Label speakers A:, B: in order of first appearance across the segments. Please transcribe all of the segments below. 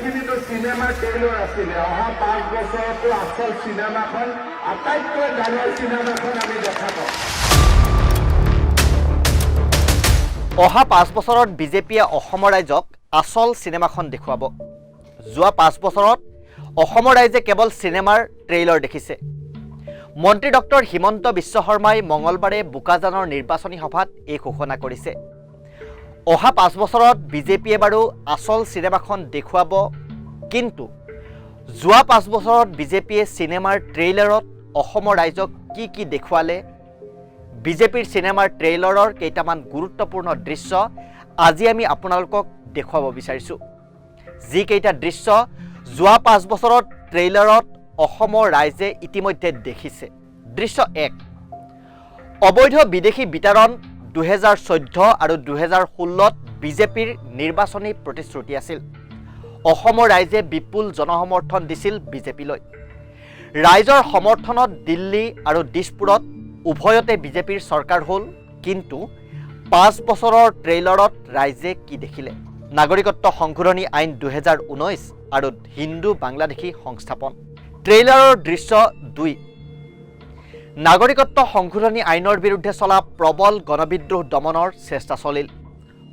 A: এইখিনিতো cinema trailer আছিলে অহা 5 বছৰতো আচল চিনেমাখন আটাইতকৈ ডাঙৰ চিনেমাখন আমি দেখা পাম
B: অহা 5 বছৰত বিজেপিয়ে অসমৰ ৰাইজক আচল চিনেমাখন দেখুৱাব যোৱা 5 বছৰত অসমৰ ৰাইজে কেৱল চিনেমাৰ ট্ৰেইলাৰ দেখিছে মন্ত্ৰী ডক্টৰ হিমন্ত বিশ্ব শৰ্মাই মঙলবাৰে বোকাজানৰ নিৰ্বাচনী সভাত এই ঘোষণা কৰিছে অহা 5 বছৰত বিজেপিয়ে বাৰু আচল চিনেমাখন দেখুৱাব কিন্তু যোৱা 5 বছৰত বিজেপিয়ে চিনেমাৰ ট্ৰেইলাৰত অসমৰ ৰাইজক কি দেখুৱালে বিজেপিৰ চিনেমাৰ ট্ৰেইলাৰৰ কেইটামান গুৰুত্বপূৰ্ণ দৃশ্য আজি আমি আপোনালোকক দেখুৱাব বিচাৰিছো যি কেইটা দৃশ্য যোৱা 5 বছৰত ট্ৰেইলাৰত অসমৰ ৰাইজে ইতিমধ্যে দেখিছে দৃশ্য 1 অবৈধ বিদেশী বিতৰণ 2014 আৰু 2016ত বিজেপিৰ নিৰ্বাচনী প্ৰতিশ্ৰুতি আছিল অসমৰ ৰাইজে বিপুল জনসমৰ্থন দিছিল বিজেপিলৈ ৰাইজৰ সমৰ্থনত দিল্লী আৰু দিছপুৰত উভয়তে বিজেপিৰ চৰকাৰ হ'ল কিন্তু 5 বছৰৰ ট্ৰেইলাৰত ৰাইজে কি দেখিলে নাগৰিকত্ব সংশোধনী আইন 2019 আৰু হিন্দু বাংলাদেশী সংস্থাপন ট্ৰেইলাৰৰ দৃশ্য 2 নাগৰিকত্ব সংশোধনী আইনৰ বিৰুদ্ধে চলা প্ৰবল গণবিদ্ৰোহ দমনৰ চেষ্টা চলিল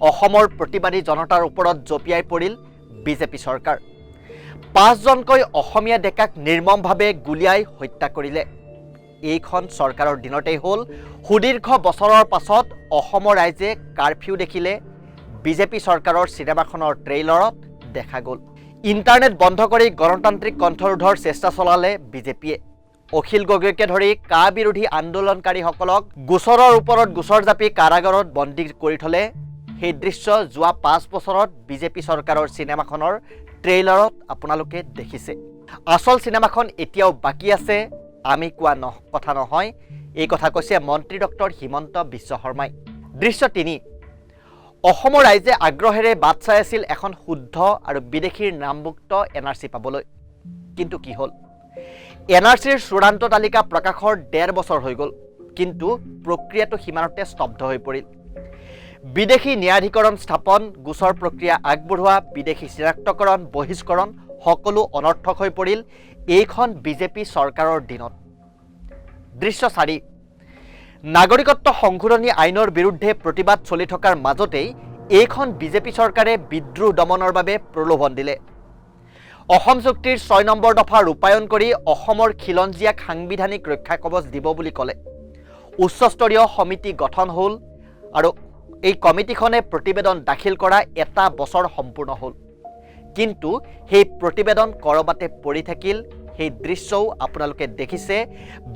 B: অসমৰ প্ৰতিবাদী জনতাৰ ওপৰত জপিয়াই পৰিল বিজেপি চৰকাৰ 5 জনকৈ অসমীয়া ডেকাক নিৰ্মমভাৱে গুলিয়াই হত্যা কৰিলে এইখন চৰকাৰৰ দিনতেই হ'ল সুদীৰ্ঘ বছৰৰ পাছত অসমৰ ৰাইজে কাৰফিউ দেখিলে বিজেপি চৰকাৰৰ চিনেমাখনৰ ট্ৰেইলাৰত দেখা গ'ল ইণ্টাৰনেট বন্ধ কৰি গণতান্ত্ৰিক কণ্ঠৰোধৰ চেষ্টা চলালে বিজেপিয়ে অখিল গগৈকে ধৰি কা বিৰোধী আন্দোলনকাৰীসকলক গোচৰৰ ওপৰত গোচৰ জাপি কাৰাগাৰত বন্দী কৰি থলে সেই দৃশ্য যোৱা 5 বছৰত বিজেপি চৰকাৰৰ চিনেমাখনৰ ট্ৰেইলাৰত আপোনালোকে দেখিছে আচল চিনেমাখন এতিয়াও বাকী আছে আমি কোৱা কথা নহয় এই কথা কৈছে মন্ত্ৰী ডক্টৰ হিমন্ত বিশ্ব শৰ্মাই দৃশ্য 3 অসমৰ ৰাইজে আগ্ৰহেৰে বাট চাই আছিল এখন শুদ্ধ আৰু বিদেশীৰ নামভুক্ত এনআৰচি পাবলৈ কিন্তু কি হ'ল এনআৰচিৰ চূড়ান্ত তালিকা প্ৰকাশৰ 1.5 বছৰ হৈ গ'ল কিন্তু প্ৰক্ৰিয়াটো সীমানতে স্তব্ধ হৈ পৰিল বিদেশী ন্যায়াধিকৰণ স্থাপন গোচৰ প্ৰক্ৰিয়া আগবঢ়োৱা বিদেশী চিনাক্তকৰণ বহিষ্কৰণ সকলো অনৰ্থক হৈ পৰিল এইখন বিজেপি চৰকাৰৰ দিনত দৃশ্য 4 নাগৰিকত্ব সংশোধনী আইনৰ বিৰুদ্ধে প্ৰতিবাদ চলি থকাৰ মাজতেই এইখন বিজেপি চৰকাৰে বিদ্ৰোহ দমনৰ বাবে প্ৰলোভন দিলে অসম চুক্তিৰ 6 নম্বৰ দফা ৰূপায়ণ কৰি অসমৰ খিলঞ্জীয়াক সাংবিধানিক ৰক্ষা কৱচ দিব বুলি ক'লে উচ্চস্তৰীয় সমিতি গঠন হ'ল আৰু এই কমিটিখনে প্ৰতিবেদন দাখিল কৰা এটা বছৰ সম্পূৰ্ণ হ'ল কিন্তু সেই প্ৰতিবেদন কৰবাতে পৰি থাকিল সেই দৃশ্যও আপোনালোকে দেখিছে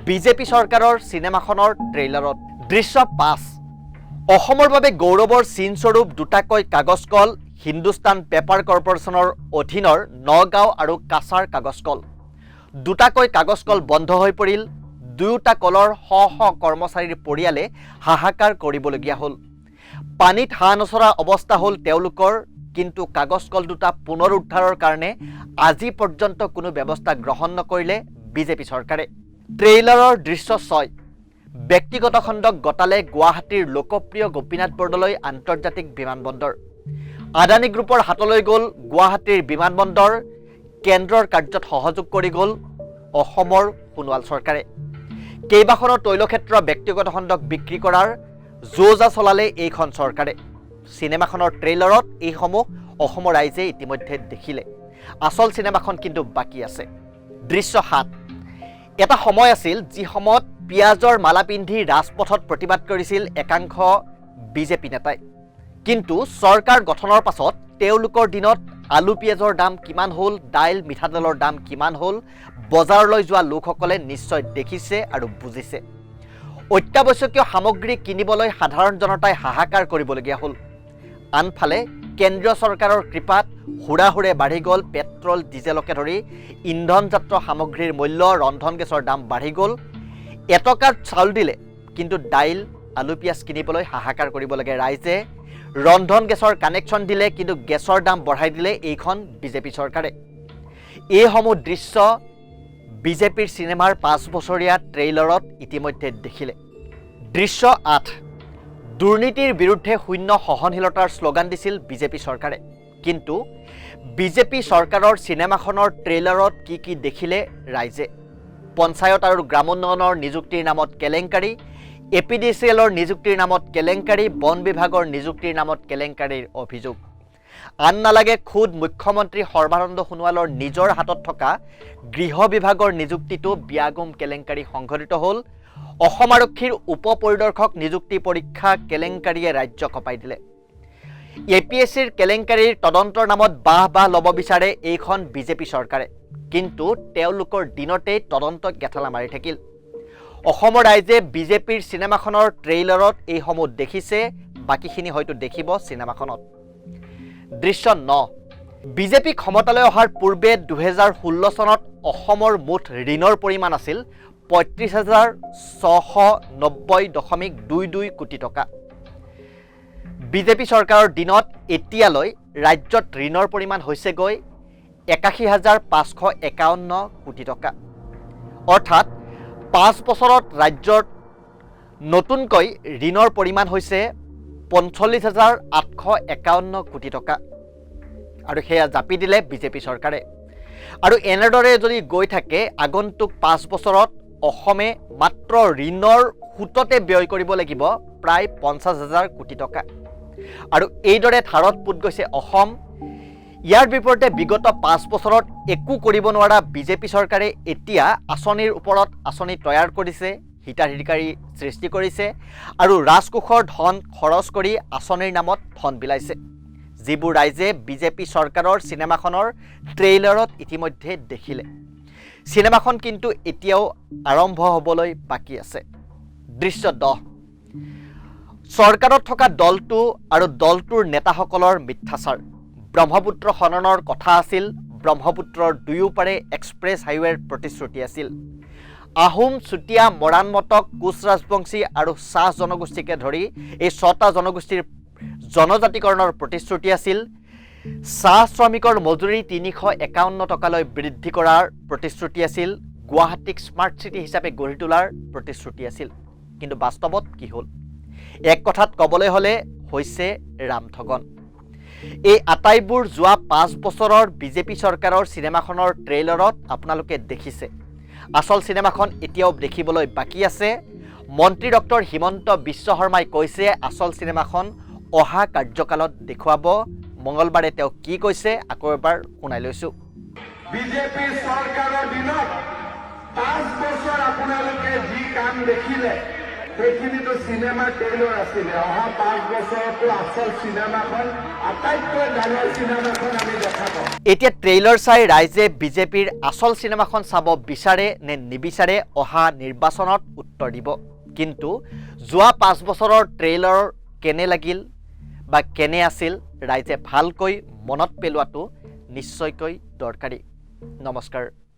B: বিজেপি চৰকাৰৰ চিনেমাখনৰ ট্ৰেইলাৰত দৃশ্য 5 অসমৰ বাবে গৌৰৱৰ চিনস্বৰূপ দুটাকৈ কাগজ কল হিন্দুস্তান পেপাৰ কৰ্পোৰেচনৰ অধীনৰ নগাঁও আৰু কাছাৰ কাগজ কল দুটাকৈ কাগজ কল বন্ধ হৈ পৰিল দুয়োটা কলৰ শ কৰ্মচাৰীৰ পৰিয়ালে হাহাকাৰ কৰিবলগীয়া হ'ল পানীত হাঁহ নচৰা অৱস্থা হ'ল তেওঁলোকৰ কিন্তু কাগজ কল দুটা পুনৰুদ্ধাৰৰ কাৰণে আজি পৰ্যন্ত কোনো ব্যৱস্থা গ্ৰহণ নকৰিলে বিজেপি চৰকাৰে ট্ৰেইলাৰৰ দৃশ্য 6 ব্যক্তিগত খণ্ডক গতালে গুৱাহাটীৰ লোকপ্ৰিয় গোপীনাথ বৰদলৈ আন্তৰ্জাতিক বিমানবন্দৰ আদানী গ্ৰুপৰ হাতলৈ গ'ল গুৱাহাটীৰ বিমানবন্দৰ কেন্দ্ৰৰ কাৰ্যত সহযোগ কৰি গ'ল অসমৰ সোণোৱাল চৰকাৰে কেইবাখনো তৈলক্ষেত্ৰ ব্যক্তিগত খণ্ডক বিক্ৰী কৰাৰ যোজা চলালে এইখন চৰকাৰে চিনেমাখনৰ ট্ৰেইলাৰত এইসমূহ অসমৰ ৰাইজে ইতিমধ্যে দেখিলে আচল চিনেমাখন কিন্তু বাকী আছে দৃশ্য 7 এটা সময় আছিল যি সময়ত পিয়াজৰ মালা পিন্ধি ৰাজপথত প্ৰতিবাদ কৰিছিল একাংশ বিজেপি নেতাই কিন্তু চৰকাৰ গঠনৰ পাছত তেওঁলোকৰ দিনত আলু পিয়াজৰ দাম কিমান হ'ল দাইল মিঠাতেলৰ দাম কিমান হ'ল বজাৰলৈ যোৱা লোকসকলে নিশ্চয় দেখিছে আৰু বুজিছে অত্যাৱশ্যকীয় সামগ্ৰী কিনিবলৈ সাধাৰণ জনতাই হাহাকাৰ কৰিবলগীয়া হ'ল আনফালে কেন্দ্ৰীয় চৰকাৰৰ কৃপাত হুৰাহুৰে বাঢ়ি গ'ল পেট্ৰল ডিজেলকে ধৰি ইন্ধনজাত সামগ্ৰীৰ মূল্য ৰন্ধন গেছৰ দাম বাঢ়ি গ'ল এটকাত চাউল দিলে কিন্তু দাইল আলু পিয়াজ কিনিবলৈ হাহাকাৰ কৰিব লাগে ৰাইজে ৰন্ধন গেছৰ কানেকশ্যন দিলে কিন্তু গেছৰ দাম বঢ়াই দিলে এইখন বিজেপি চৰকাৰে এইসমূহ দৃশ্য বিজেপিৰ চিনেমাৰ 5 বছৰীয়া ট্ৰেইলাৰত ইতিমধ্যে দেখিলে দৃশ্য 8 দুৰ্নীতিৰ বিৰুদ্ধে শূন্য সহনশীলতাৰ শ্লোগান দিছিল বিজেপি চৰকাৰে কিন্তু বিজেপি চৰকাৰৰ চিনেমাখনৰ ট্ৰেইলাৰত কি দেখিলে ৰাইজে? পঞ্চায়ত আৰু গ্ৰামোন্নয়নৰ নিযুক্তিৰ নামত কেলেংকাৰী, APDCLৰ নিযুক্তিৰ নামত কেলেংকাৰী, বন বিভাগৰ নিযুক্তিৰ নামত কেলেংকাৰীৰ অভিযোগ। আন নালাগে খুদ মুখ্যমন্ত্ৰী সৰ্বানন্দ সোণোৱালৰ নিজৰ হাতত থকা গৃহ বিভাগৰ নিযুক্তিটো বিয়াগুম কেলেংকাৰী সংঘটিত হ'ল। অসম আৰক্ষীৰ উপ পৰিদৰ্শক নিযুক্তি পৰীক্ষা কেলেংকাৰীয়ে ৰাজ্য কঁপাই দিলে। APSCৰ কেলেংকাৰীৰ তদন্তৰ নামত বাহ ল'ব বিচাৰে এইখন বিজেপি চৰকাৰে, কিন্তু তেওঁলোকৰ দিনতেই তদন্ত গেঠালা মাৰি থাকিল। অসমৰ ৰাইজে বিজেপিৰ চিনেমাখনৰ ট্ৰেইলাৰত এইসমূহ দেখিছে, বাকীখিনি হয়তো দেখিব চিনেমাখনত। দৃশ্য 9। বিজেপি ক্ষমতালৈ অহাৰ পূৰ্বে 2016 চনত অসমৰ মুঠ ঋণৰ পৰিমাণ আছিল 35,690.22 কোটি টকা। বিজেপি চৰকাৰৰ দিনত এতিয়ালৈ ৰাজ্যত ঋণৰ পৰিমাণ হৈছেগৈ 81,551 কোটি টকা। অৰ্থাৎ 5 বছৰত ৰাজ্যত নতুনকৈ ঋণৰ পৰিমাণ হৈছে 45,851 কোটি টকা। আৰু সেয়া জাপি দিলে বিজেপি চৰকাৰে। আৰু এনেদৰে যদি গৈ থাকে আগন্তুক 5 বছৰত অসমে মাত্ৰ ঋণৰ সুততে ব্যয় কৰিব লাগিব প্ৰায় 50,000 কোটি টকা। আৰু এইদৰে ধাৰত পোত গৈছে অসম। ইয়াৰ বিপৰীতে বিগত 5 বছৰত একো কৰিব নোৱাৰা বিজেপি চৰকাৰে এতিয়া আঁচনিৰ ওপৰত আঁচনি তৈয়াৰ কৰিছে, হিতাধিকাৰী সৃষ্টি কৰিছে আৰু ৰাজকোষৰ ধন খৰচ কৰি আঁচনিৰ নামত ধন বিলাইছে, যিবোৰ ৰাইজে বিজেপি চৰকাৰৰ চিনেমাখনৰ ট্ৰেইলাৰত ইতিমধ্যে দেখিলে। চিনেমাখন কিন্তু এতিয়াও আৰম্ভ হ'বলৈ বাকী আছে। দৃশ্য 10। চৰকাৰত থকা দলটো আৰু দলটোৰ নেতাসকলৰ মিথ্যাচাৰ। ব্ৰহ্মপুত্ৰ খননৰ কথা আছিল, ব্ৰহ্মপুত্ৰৰ দুয়োপাৰে এক্সপ্ৰেছ হাইৱেৰ প্ৰতিশ্ৰুতি আছিল। আহোম, চুতীয়া, মৰাণ, মটক, কোচ ৰাজবংশী আৰু চাহ জনগোষ্ঠীকে ধৰি এই 6টা জনগোষ্ঠীৰ জনজাতিকৰণৰ প্ৰতিশ্ৰুতি আছিল। চাহ শ্ৰমিকৰ মজুৰি 351 টকালৈ বৃদ্ধি কৰাৰ প্ৰতিশ্ৰুতি আছিল। গুৱাহাটীক স্মাৰ্ট চিটি হিচাপে গঢ়ি তোলাৰ প্ৰতিশ্ৰুতি আছিল। কিন্তু বাস্তৱত কি হ'ল? এক কথাত ক'বলৈ হ'লে হৈছে ৰামঠগন। এই আটাইবোৰ যোৱা 5 বছৰৰ বিজেপি চৰকাৰৰ চিনেমাখনৰ ট্ৰেইলাৰত আপোনালোকে দেখিছে। আচল চিনেমাখন এতিয়াও দেখিবলৈ বাকী আছে। মন্ত্ৰী ডক্টৰ হিমন্ত বিশ্ব শৰ্মাই কৈছে আচল চিনেমাখন অহা কাৰ্যকালত দেখুৱাব। মঙলবাৰে তেওঁ কি কৈছে আকৌ এবাৰ শুনাই লৈছোঁ।
A: বিজেপি চৰকাৰৰ দিনত 5 বছৰ আপোনালোকে যি কাম দেখিলে সেইখিনিতো চিনেমাৰ ট্ৰেইলাৰ আছিলে। অহা 5 বছৰতো আচল চিনেমাখন, আটাইতকৈ ডাঙৰ চিনেমাখন আমি দেখা পাম।
B: এতিয়া ট্ৰেইলাৰ চাই ৰাইজে বিজেপিৰ আচল চিনেমাখন চাব বিচাৰে নে নিবিচাৰে অহা নিৰ্বাচনত উত্তৰ দিব। কিন্তু যোৱা 5 বছৰৰ ট্ৰেইলাৰ কেনে লাগিল বা কেনে আছিল ৰাইজে ভালকৈ মনত পেলোৱাটো নিশ্চয়কৈ দৰকাৰী। নমস্কাৰ।